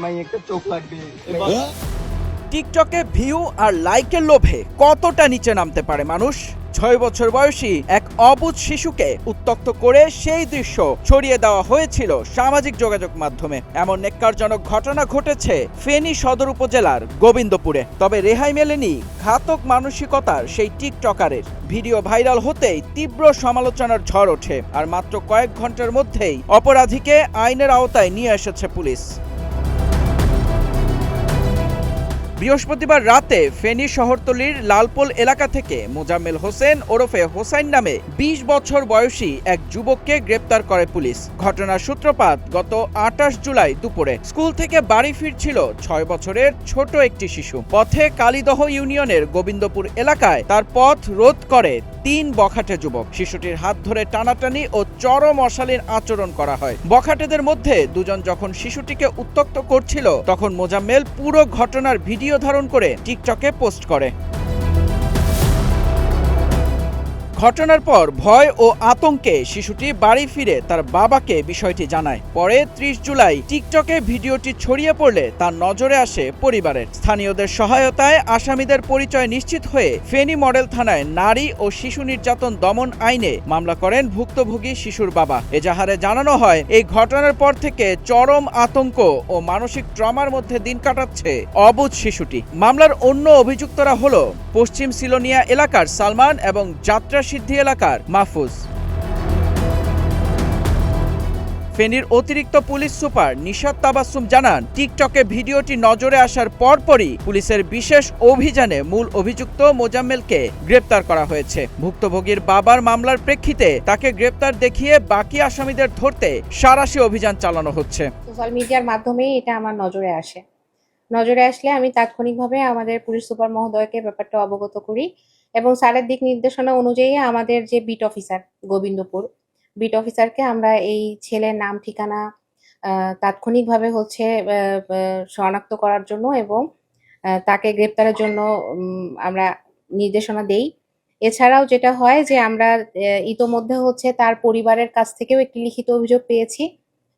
মাইয়াকে চোখ লাগবে। টিকটকে ভিউ আর লাইকের লোভে কতটা নিচে নামতে পারে মানুষ। 6 বছর বয়সী এক অবুঝ শিশুকে উত্ত্যক্ত করে সেই দৃশ্য ছড়িয়ে দেওয়া হয়েছিল সামাজিক যোগাযোগ মাধ্যমে। এমন নেক্কারজনক ঘটনা ঘটেছে ফেনী সদর উপজেলার গোবিন্দপুরে। তবে রেহাই মেলেনি ঘাতক মানসিকতার সেই টিকটকারের। ভিডিও ভাইরাল হতেই তীব্র সমালোচনার ঝড় ওঠে, আর মাত্র কয়েক ঘন্টার মধ্যেই অপরাধীকে আইনের আওতায় নিয়ে এসেছে পুলিশ। বৃহস্পতিবার রাতে ফেনী শহরতলির লালপোল এলাকা থেকে মোজাম্মেল হোসেন ওরফে হোসাইন নামে 20 বছর বয়সী এক যুবককে গ্রেপ্তার করে পুলিশ। ঘটনার সূত্রপাত গত 28 জুলাই দুপুরে। স্কুল থেকে বাড়ি ফিরছিল 6 বছরের ছোট একটি শিশু। পথে কালীদহ ইউনিয়নের গোবিন্দপুর এলাকায় তার পথ রোধ করে 3 বখাটে যুবক। শিশুটির হাত ধরে টানাটানি ও চরম অশালীন আচরণ করা হয়। বখাটেদের মধ্যে দুজন যখন শিশুটিকে উত্ত্যক্ত করছিল, তখন মোজাম্মেল পুরো ঘটনার ভিডিও ধারণ করে টিকটকে পোস্ট করে। ঘটনার পর ভয় ও আতঙ্কে শিশুটি বাড়ি ফিরে তার বাবাকে বিষয়টি জানায়। পরে 30 জুলাই টিকটকে ভিডিওটি ছড়িয়ে পড়লে তার নজরে আসে পরিবারের। স্থানীয়দের সহায়তায় আসামিদের পরিচয় নিশ্চিত হয়ে ফেনী মডেল থানায় নারী ও শিশু নির্যাতন দমন আইনে মামলা করেন ভুক্তভোগী শিশুর বাবা। এজাহারে জানানো হয়, এই ঘটনার পর থেকে চরম আতঙ্ক ও মানসিক ট্রমার মধ্যে দিন কাটাচ্ছে অবুঝ শিশুটি। মামলার অন্য অভিযুক্তরা হলো পশ্চিম সিলোনিয়া এলাকার সালমান এবং যাত্রা সিদ্ধি এলাকার মাহফুজ। ফেনীর অতিরিক্ত পুলিশ সুপার নিশাত তাবাসসুম জানান, টিকটকে ভিডিওটি নজরে আসার পরপরই পুলিশের বিশেষ অভিযানে মূল অভিযুক্ত মোজাম্মেলকে গ্রেপ্তার করা হয়েছে। ভুক্তভোগীর বাবার মামলার প্রেক্ষিতে তাকে গ্রেপ্তার দেখিয়ে বাকি আসামিদের ধরতে সাঁড়াশি অভিযান চালানো হচ্ছে। সোশ্যাল মিডিয়ার মাধ্যমেই এটা আমার নজরে আসে। নজরে আসলে আমি তাৎক্ষণিকভাবে আমাদের পুলিশ সুপার মহোদয়কে ব্যাপারটা অবগত করি এবং স্যারের দিক নির্দেশনা অনুযায়ী আমাদের যে বিট অফিসার গোবিন্দপুর বিট অফিসারকে আমরা এই ছেলের নাম ঠিকানা তাৎক্ষণিকভাবে শনাক্ত করার জন্য এবং তাকে গ্রেপ্তারের জন্য আমরা নির্দেশনা দেই। এছাড়াও যেটা হয় যে আমরা ইতোমধ্যে তার পরিবারের কাছ থেকেও একটি লিখিত অভিযোগ পেয়েছি।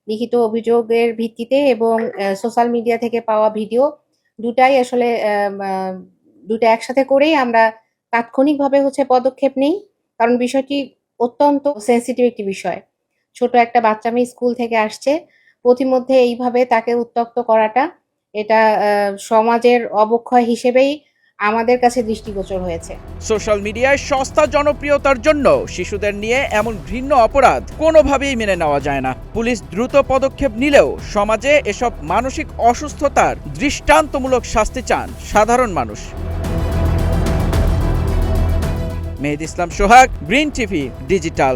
লিখিত অভিযোগের ভিত্তিতে এবং সোশ্যাল মিডিয়া থেকে পাওয়া ভিডিও দুটাই আসলে দুটো একসাথে করেই আমরা তাৎক্ষণিকভাবে পদক্ষেপ নেই, কারণ বিষয়টি অত্যন্ত সেন্সিটিভ একটি বিষয়। ছোট একটা বাচ্চা মেয়ে স্কুল থেকে আসছে, প্রতিমধ্যে এইভাবে তাকে উত্ত্যক্ত করাটা এটা সমাজের অবক্ষয় হিসেবেই আমাদের কাছে দৃষ্টিগোচর হয়েছে। সোশ্যাল মিডিয়ায় সস্তা জনপ্রিয়তার জন্য শিশুদের নিয়ে এমন ঘৃণ্য অপরাধ কোনোভাবেই মেনে নেওয়া যায় না। পুলিশ দ্রুত পদক্ষেপ নিলেও সমাজে এসব মানসিক অসুস্থতার দৃষ্টান্তমূলক শাস্তি চান সাধারণ মানুষ। মেহেদী ইসলাম সোহাগ, গ্রিন টিভি ডিজিটাল।